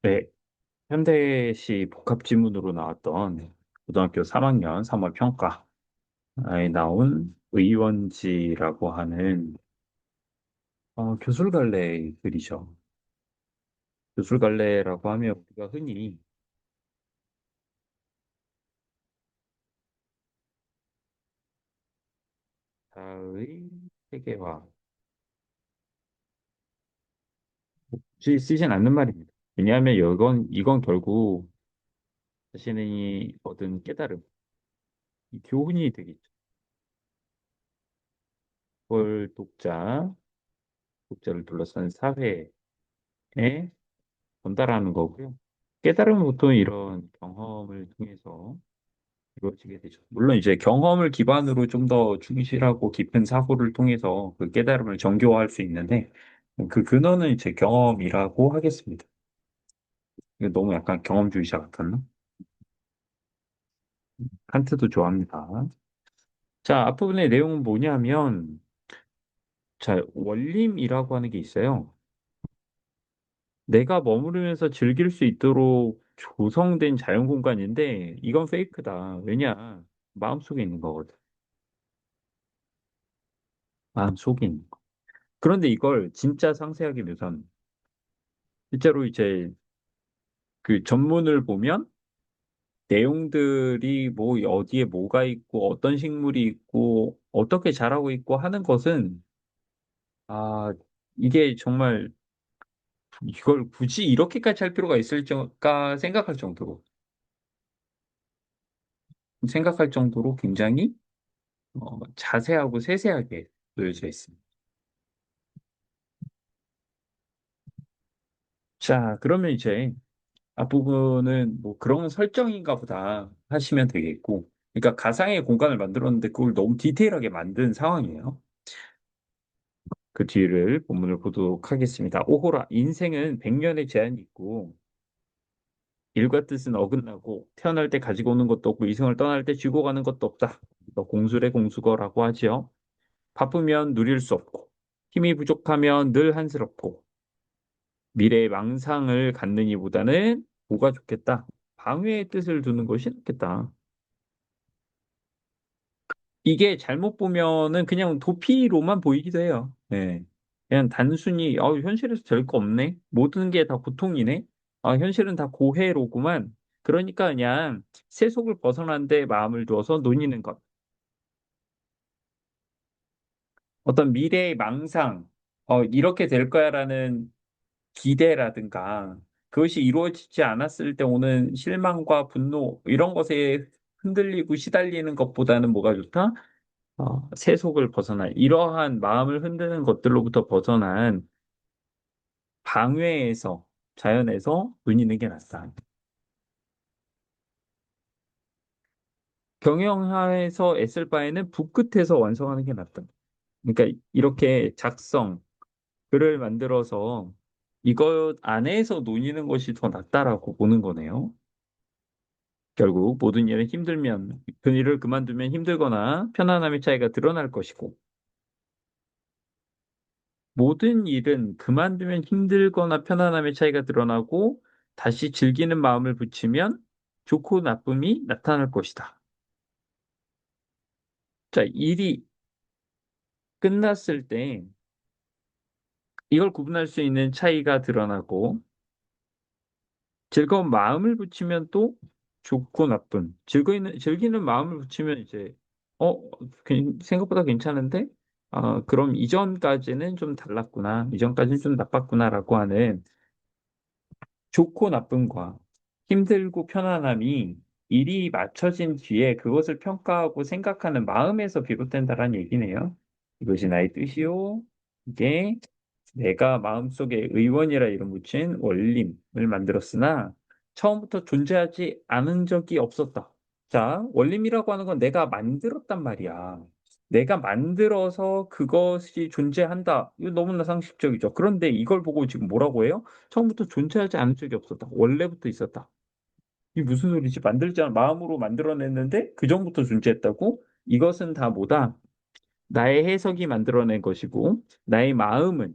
네, 현대시 복합지문으로 나왔던 고등학교 3학년 3월 평가에 나온 의원지라고 하는 교술갈래 글이죠. 교술갈래라고 하면 우리가 흔히 자의 세계화 굳이 쓰진 않는 말입니다. 왜냐하면 이건 결국 자신이 얻은 깨달음, 이 교훈이 되겠죠. 그걸 독자를 둘러싼 사회에 전달하는 거고요. 깨달음은 보통 이런 경험을 통해서 이루어지게 되죠. 물론 이제 경험을 기반으로 좀 더 충실하고 깊은 사고를 통해서 그 깨달음을 정교화할 수 있는데 그 근원은 이제 경험이라고 하겠습니다. 이거 너무 약간 경험주의자 같았나? 칸트도 좋아합니다. 자, 앞부분의 내용은 뭐냐면 자, 원림이라고 하는 게 있어요. 내가 머무르면서 즐길 수 있도록 조성된 자연 공간인데 이건 페이크다. 왜냐? 마음속에 있는 거거든. 마음속에 있는 거. 그런데 이걸 진짜 상세하게 묘사합니다. 실제로 이제 그 전문을 보면 내용들이 뭐 어디에 뭐가 있고 어떤 식물이 있고 어떻게 자라고 있고 하는 것은 아 이게 정말 이걸 굳이 이렇게까지 할 필요가 있을까 생각할 정도로 굉장히 자세하고 세세하게 놓여져 있습니다. 자, 그러면 이제 앞부분은 뭐 그런 설정인가 보다 하시면 되겠고, 그러니까 가상의 공간을 만들었는데 그걸 너무 디테일하게 만든 상황이에요. 그 뒤를 본문을 보도록 하겠습니다. 오호라, 인생은 100년의 제한이 있고, 일과 뜻은 어긋나고, 태어날 때 가지고 오는 것도 없고, 이생을 떠날 때 쥐고 가는 것도 없다. 이거 공술의 공수거라고 하지요. 바쁘면 누릴 수 없고, 힘이 부족하면 늘 한스럽고, 미래의 망상을 갖느니보다는 뭐가 좋겠다. 방위의 뜻을 두는 것이 낫겠다. 이게 잘못 보면은 그냥 도피로만 보이기도 해요. 네. 그냥 단순히 현실에서 될 거 없네. 모든 게 다 고통이네. 현실은 다 고해로구만. 그러니까 그냥 세속을 벗어난 데 마음을 두어서 논의는 것. 어떤 미래의 망상, 이렇게 될 거야라는 기대라든가 그것이 이루어지지 않았을 때 오는 실망과 분노 이런 것에 흔들리고 시달리는 것보다는 뭐가 좋다? 세속을 벗어난 이러한 마음을 흔드는 것들로부터 벗어난 방외에서 자연에서 누리는 게 낫다. 경영하에서 애쓸 바에는 북끝에서 완성하는 게 낫다. 그러니까 이렇게 글을 만들어서 이것 안에서 논의는 것이 더 낫다라고 보는 거네요. 결국 모든 일은 힘들면 그 일을 그만두면 힘들거나 편안함의 차이가 드러날 것이고 모든 일은 그만두면 힘들거나 편안함의 차이가 드러나고 다시 즐기는 마음을 붙이면 좋고 나쁨이 나타날 것이다. 자, 일이 끝났을 때 이걸 구분할 수 있는 차이가 드러나고 즐거운 마음을 붙이면 또 좋고 나쁜 즐기는 마음을 붙이면 이제 어 생각보다 괜찮은데 그럼 이전까지는 좀 달랐구나 이전까지는 좀 나빴구나라고 하는 좋고 나쁨과 힘들고 편안함이 일이 맞춰진 뒤에 그것을 평가하고 생각하는 마음에서 비롯된다라는 얘기네요. 이것이 나의 뜻이요. 이게 내가 마음속에 의원이라 이름 붙인 원림을 만들었으나 처음부터 존재하지 않은 적이 없었다. 자, 원림이라고 하는 건 내가 만들었단 말이야. 내가 만들어서 그것이 존재한다. 이거 너무나 상식적이죠. 그런데 이걸 보고 지금 뭐라고 해요? 처음부터 존재하지 않은 적이 없었다. 원래부터 있었다. 이게 무슨 소리지? 마음으로 만들어냈는데 그 전부터 존재했다고? 이것은 다 뭐다? 나의 해석이 만들어낸 것이고 나의 마음은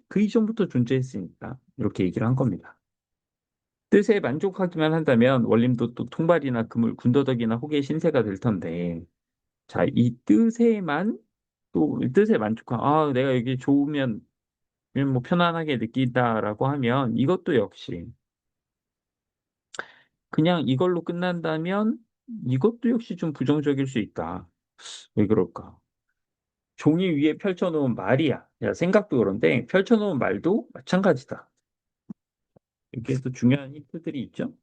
그 이전부터 존재했으니까 이렇게 얘기를 한 겁니다. 뜻에 만족하기만 한다면 원림도 또 통발이나 그물, 군더더기나 혹의 신세가 될 텐데, 자, 이 뜻에만 또 뜻에 만족한, 아, 내가 여기 좋으면 뭐 편안하게 느낀다라고 하면 이것도 역시 그냥 이걸로 끝난다면 이것도 역시 좀 부정적일 수 있다. 왜 그럴까? 종이 위에 펼쳐놓은 말이야. 야, 생각도 그런데 펼쳐놓은 말도 마찬가지다. 이렇게 해서 중요한 힌트들이 있죠.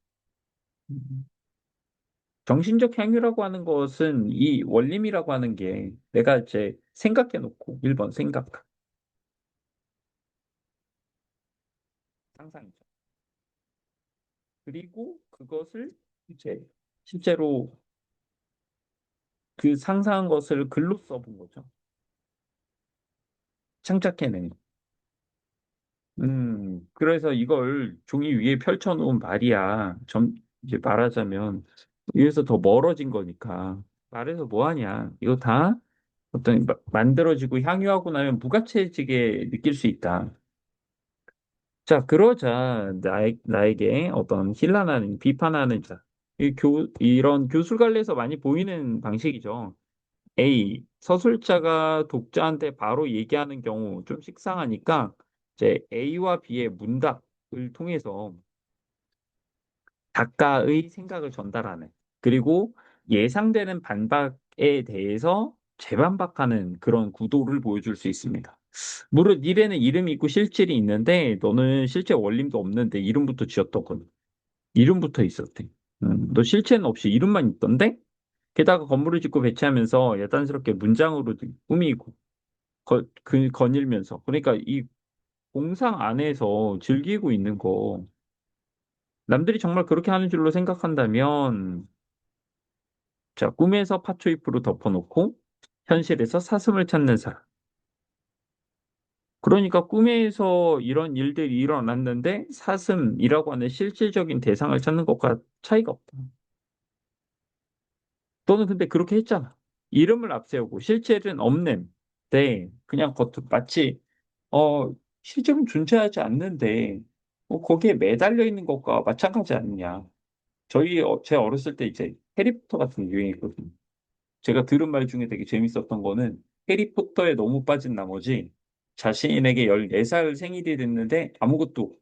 음. 정신적 향유라고 하는 것은 이 원림이라고 하는 게 내가 이제 생각해 놓고 1번 생각, 상상이죠. 그리고 그것을 이제 실제로 그 상상한 것을 글로 써본 거죠. 창작해낸. 그래서 이걸 종이 위에 펼쳐놓은 말이야. 이제 말하자면, 위에서 더 멀어진 거니까. 말해서 뭐 하냐. 이거 다 어떤 만들어지고 향유하고 나면 무가치해지게 느낄 수 있다. 자, 그러자 나에게 어떤 힐난하는, 비판하는 자. 이런 교술관례에서 많이 보이는 방식이죠. A, 서술자가 독자한테 바로 얘기하는 경우 좀 식상하니까 이제 A와 B의 문답을 통해서 작가의 생각을 전달하는 그리고 예상되는 반박에 대해서 재반박하는 그런 구도를 보여줄 수 있습니다. 물론 일에는 이름이 있고 실질이 있는데 너는 실제 원림도 없는데 이름부터 지었더군. 이름부터 있었대. 너 실체는 없이 이름만 있던데? 게다가 건물을 짓고 배치하면서 야단스럽게 문장으로 꾸미고 거닐면서 그러니까 이 공상 안에서 즐기고 있는 거 남들이 정말 그렇게 하는 줄로 생각한다면 자 꿈에서 파초잎으로 덮어놓고 현실에서 사슴을 찾는 사람 그러니까 꿈에서 이런 일들이 일어났는데 사슴이라고 하는 실질적인 대상을 찾는 것과 차이가 없다. 너는 근데 그렇게 했잖아. 이름을 앞세우고 실체는 없는 데 그냥 마치 실제로는 존재하지 않는데 거기에 매달려 있는 것과 마찬가지 아니냐. 제 어렸을 때 이제 해리포터 같은 게 유행했거든요. 제가 들은 말 중에 되게 재밌었던 거는 해리포터에 너무 빠진 나머지 자신에게 14살 생일이 됐는데 아무것도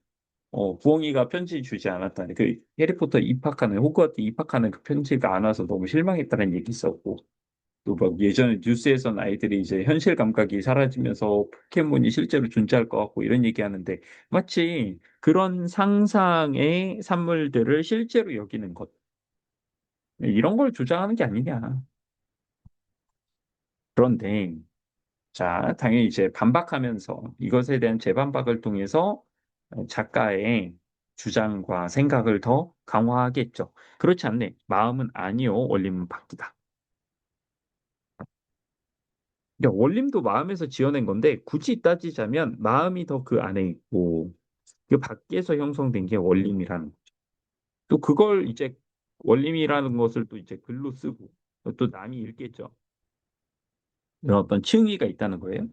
부엉이가 편지 주지 않았다는 그 해리포터 입학하는 호그와트 입학하는 그 편지가 안 와서 너무 실망했다는 얘기 있었고 또 막 예전에 뉴스에선 아이들이 이제 현실 감각이 사라지면서 포켓몬이 실제로 존재할 것 같고 이런 얘기하는데 마치 그런 상상의 산물들을 실제로 여기는 것 이런 걸 주장하는 게 아니냐. 그런데 자 당연히 이제 반박하면서 이것에 대한 재반박을 통해서 작가의 주장과 생각을 더 강화하겠죠. 그렇지 않네. 마음은 아니요. 원림은 바뀌다. 그러니까 원림도 마음에서 지어낸 건데 굳이 따지자면 마음이 더 그 안에 있고 그 밖에서 형성된 게 원림이라는 거죠. 또 그걸 이제 원림이라는 것을 또 이제 글로 쓰고 또 남이 읽겠죠. 이런 어떤 층위가 있다는 거예요.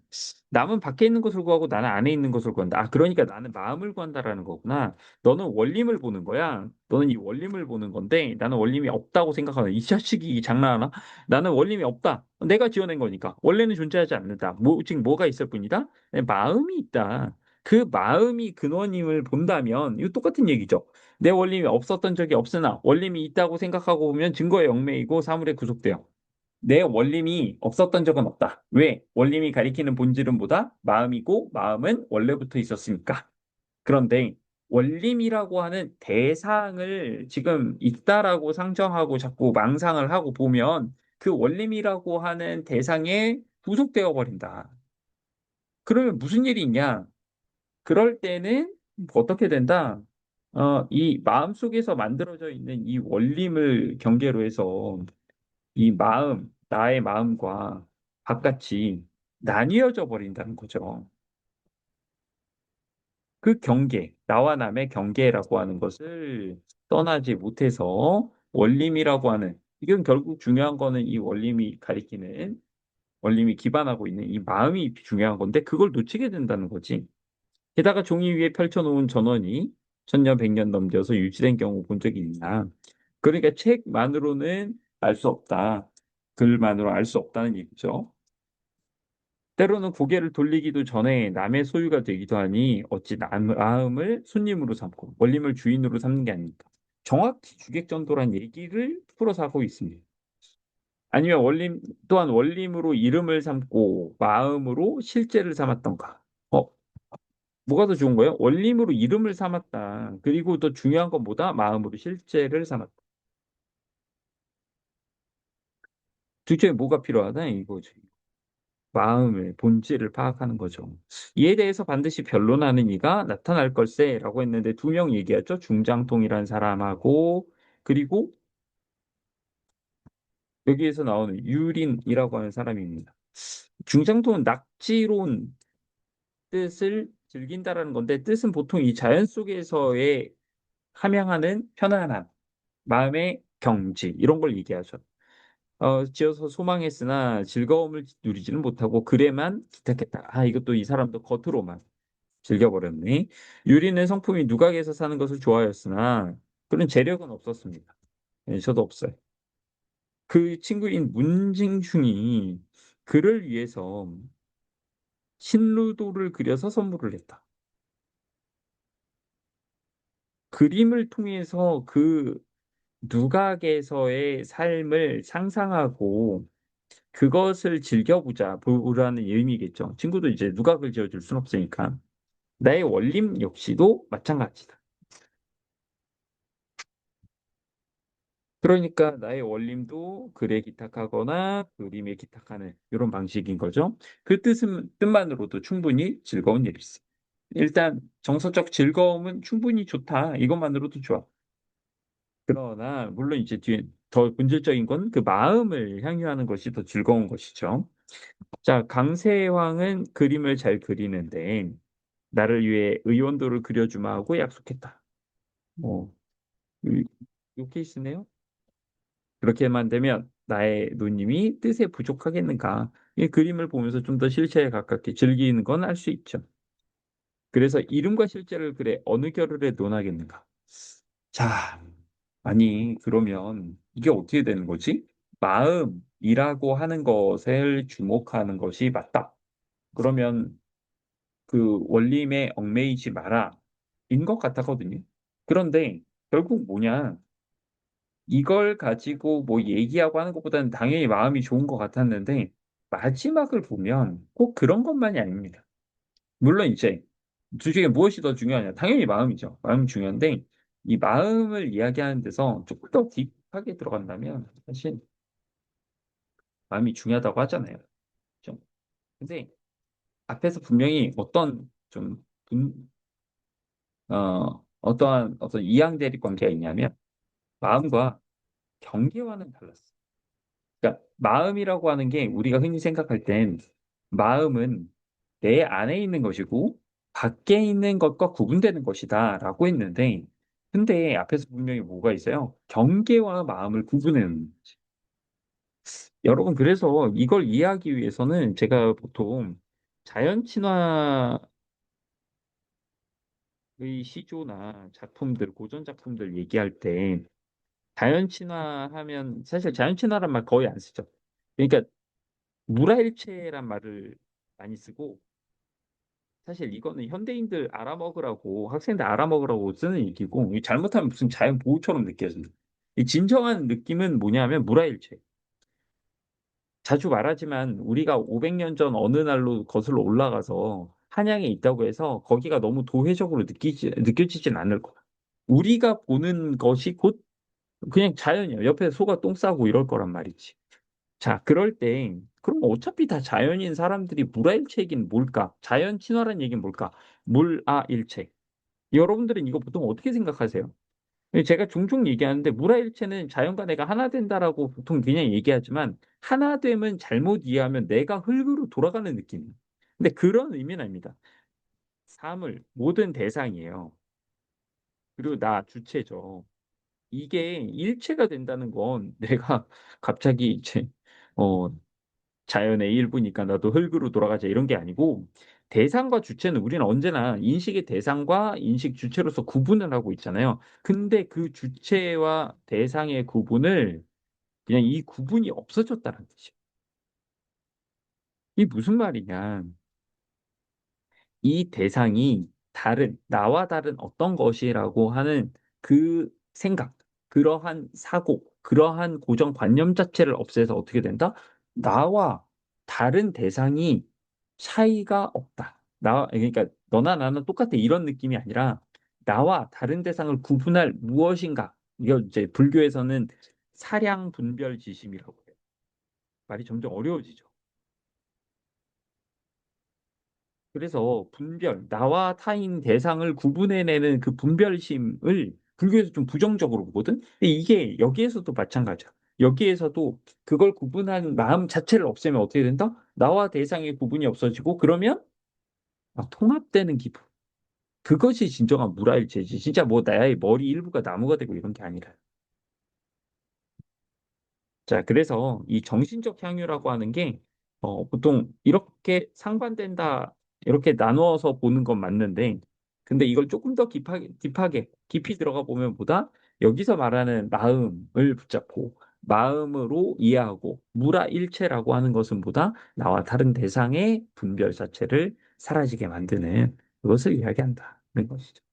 남은 밖에 있는 것을 구하고 나는 안에 있는 것을 구한다. 아, 그러니까 나는 마음을 구한다라는 거구나. 너는 원림을 보는 거야. 너는 이 원림을 보는 건데 나는 원림이 없다고 생각하는 이 자식이 장난하나? 나는 원림이 없다. 내가 지어낸 거니까. 원래는 존재하지 않는다. 지금 뭐가 있을 뿐이다? 내 마음이 있다. 그 마음이 근원임을 본다면 이거 똑같은 얘기죠. 내 원림이 없었던 적이 없으나 원림이 있다고 생각하고 보면 증거의 영매이고 사물에 구속돼요. 내 원림이 없었던 적은 없다. 왜? 원림이 가리키는 본질은 뭐다? 마음이고 마음은 원래부터 있었으니까. 그런데 원림이라고 하는 대상을 지금 있다라고 상정하고 자꾸 망상을 하고 보면 그 원림이라고 하는 대상에 구속되어 버린다. 그러면 무슨 일이 있냐? 그럴 때는 어떻게 된다? 이 마음 속에서 만들어져 있는 이 원림을 경계로 해서 이 나의 마음과 바깥이 나뉘어져 버린다는 거죠. 그 경계, 나와 남의 경계라고 하는 것을 떠나지 못해서 원림이라고 하는, 이건 결국 중요한 거는 이 원림이 기반하고 있는 이 마음이 중요한 건데 그걸 놓치게 된다는 거지. 게다가 종이 위에 펼쳐놓은 전원이 천년, 백년 넘겨서 유지된 경우 본 적이 있나? 그러니까 책만으로는 알 수 없다. 글만으로 알 수 없다는 얘기죠. 때로는 고개를 돌리기도 전에 남의 소유가 되기도 하니 어찌 마음을 손님으로 삼고 원림을 주인으로 삼는 게 아닙니까? 정확히 주객전도란 얘기를 풀어서 하고 있습니다. 아니면 원림 또한 원림으로 이름을 삼고 마음으로 실제를 삼았던가? 어, 뭐가 더 좋은 거예요? 원림으로 이름을 삼았다. 그리고 더 중요한 건 뭐다? 마음으로 실제를 삼았다. 둘 중에 뭐가 필요하다? 이거지. 마음의 본질을 파악하는 거죠. 이에 대해서 반드시 변론하는 이가 나타날 걸세라고 했는데 두 명 얘기했죠. 중장통이라는 사람하고 그리고 여기에서 나오는 유린이라고 하는 사람입니다. 중장통은 낙지론 뜻을 즐긴다라는 건데 뜻은 보통 이 자연 속에서의 함양하는 편안함, 마음의 경지 이런 걸 얘기하죠. 지어서 소망했으나 즐거움을 누리지는 못하고 글에만 기탁했다. 아, 이것도 이 사람도 겉으로만 즐겨버렸네. 유리는 성품이 누각에서 사는 것을 좋아했으나 그런 재력은 없었습니다. 예, 저도 없어요. 그 친구인 문징충이 그를 위해서 신루도를 그려서 선물을 했다. 그림을 통해서 그 누각에서의 삶을 상상하고 그것을 즐겨보자 보라는 의미겠죠. 친구도 이제 누각을 지어줄 순 없으니까. 나의 원림 역시도 마찬가지다. 그러니까 나의 원림도 글에 기탁하거나 그림에 기탁하는 이런 방식인 거죠. 그 뜻만으로도 충분히 즐거운 일이지. 일단 정서적 즐거움은 충분히 좋다. 이것만으로도 좋아. 그러나 물론 이제 뒤에 더 본질적인 건 그 마음을 향유하는 것이 더 즐거운 것이죠. 자, 강세왕은 그림을 잘 그리는데 나를 위해 의원도를 그려주마 하고 약속했다. 뭐, 이, 이 케이스네요. 그렇게만 되면 나의 누님이 뜻에 부족하겠는가? 이 그림을 보면서 좀 더 실체에 가깝게 즐기는 건 알 수 있죠. 그래서 이름과 실제를 그래 어느 결을에 논하겠는가? 자, 아니 그러면 이게 어떻게 되는 거지? 마음이라고 하는 것을 주목하는 것이 맞다. 그러면 그 원림에 얽매이지 마라. 인 것 같았거든요. 그런데 결국 뭐냐? 이걸 가지고 뭐 얘기하고 하는 것보다는 당연히 마음이 좋은 것 같았는데 마지막을 보면 꼭 그런 것만이 아닙니다. 물론 이제 둘 중에 무엇이 더 중요하냐? 당연히 마음이죠. 마음이 중요한데 이 마음을 이야기하는 데서 조금 더 딥하게 들어간다면 사실 마음이 중요하다고 하잖아요. 그죠? 근데 앞에서 분명히 어떤 좀 어떠한 어떤 이양 대립 관계가 있냐면 마음과 경계와는 달랐어. 그러니까 마음이라고 하는 게 우리가 흔히 생각할 땐 마음은 내 안에 있는 것이고 밖에 있는 것과 구분되는 것이다라고 했는데 근데 앞에서 분명히 뭐가 있어요? 경계와 마음을 구분하는 거지. 여러분 그래서 이걸 이해하기 위해서는 제가 보통 자연 친화의 시조나 작품들, 고전 작품들 얘기할 때 자연 친화하면 사실 자연 친화란 말 거의 안 쓰죠. 그러니까 물화일체란 말을 많이 쓰고 사실 이거는 현대인들 알아먹으라고 학생들 알아먹으라고 쓰는 얘기고 이게 잘못하면 무슨 자연 보호처럼 느껴져요. 이 진정한 느낌은 뭐냐면 물화일체. 자주 말하지만 우리가 500년 전 어느 날로 거슬러 올라가서 한양에 있다고 해서 거기가 너무 도회적으로 느껴지진 않을 거야. 우리가 보는 것이 곧 그냥 자연이야. 옆에 소가 똥 싸고 이럴 거란 말이지. 자, 그럴 때 그럼 어차피 다 자연인 사람들이 물화일체 얘기는 뭘까? 자연 친화란 얘기는 뭘까? 물아일체. 여러분들은 이거 보통 어떻게 생각하세요? 제가 종종 얘기하는데 물화일체는 자연과 내가 하나 된다라고 보통 그냥 얘기하지만 하나 됨은 잘못 이해하면 내가 흙으로 돌아가는 느낌이에요. 근데 그런 의미는 아닙니다. 사물, 모든 대상이에요. 그리고 나 주체죠. 이게 일체가 된다는 건 내가 갑자기 이제 어 자연의 일부니까 나도 흙으로 돌아가자 이런 게 아니고 대상과 주체는 우리는 언제나 인식의 대상과 인식 주체로서 구분을 하고 있잖아요. 근데 그 주체와 대상의 구분을 그냥 이 구분이 없어졌다는 뜻이에요. 이게 무슨 말이냐. 이 대상이 다른 나와 다른 어떤 것이라고 하는 그 생각, 그러한 사고, 그러한 고정관념 자체를 없애서 어떻게 된다? 나와 다른 대상이 차이가 없다. 나 그러니까 너나 나는 똑같아 이런 느낌이 아니라 나와 다른 대상을 구분할 무엇인가. 이거 이제 불교에서는 사량 분별 지심이라고 해요. 말이 점점 어려워지죠. 그래서 분별, 나와 타인 대상을 구분해내는 그 분별심을 불교에서 좀 부정적으로 보거든? 근데 이게 여기에서도 마찬가지야. 여기에서도 그걸 구분하는 마음 자체를 없애면 어떻게 된다? 나와 대상의 구분이 없어지고 그러면 통합되는 기분. 그것이 진정한 무라일체지. 진짜 뭐 나의 머리 일부가 나무가 되고 이런 게 아니라. 자, 그래서 이 정신적 향유라고 하는 게, 보통 이렇게 상반된다, 이렇게 나누어서 보는 건 맞는데, 근데 이걸 조금 더 딥하게, 깊이 들어가 보면 보다 여기서 말하는 마음을 붙잡고, 마음으로 이해하고, 무라일체라고 하는 것은 보다 나와 다른 대상의 분별 자체를 사라지게 만드는 그것을 이야기한다는 것이죠.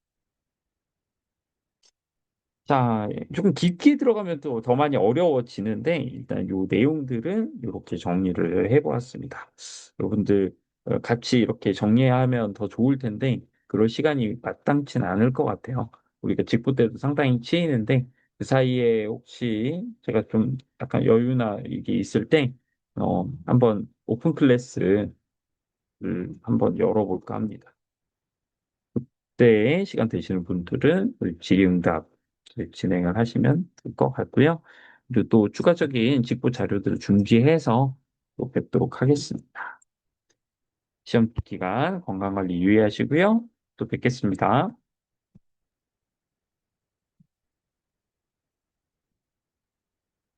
자, 조금 깊게 들어가면 또 더 많이 어려워지는데, 일단 요 내용들은 이렇게 정리를 해보았습니다. 여러분들 같이 이렇게 정리하면 더 좋을 텐데, 그럴 시간이 마땅치는 않을 것 같아요. 우리가 직부 때도 상당히 치이는데, 그 사이에 혹시 제가 좀 약간 여유나 이게 있을 때, 한번 오픈 클래스를 한번 열어볼까 합니다. 그때 시간 되시는 분들은 우리 질의응답 진행을 하시면 될 것 같고요. 그리고 또 추가적인 직부 자료들을 준비해서 또 뵙도록 하겠습니다. 시험 기간 건강관리 유의하시고요. 또 뵙겠습니다.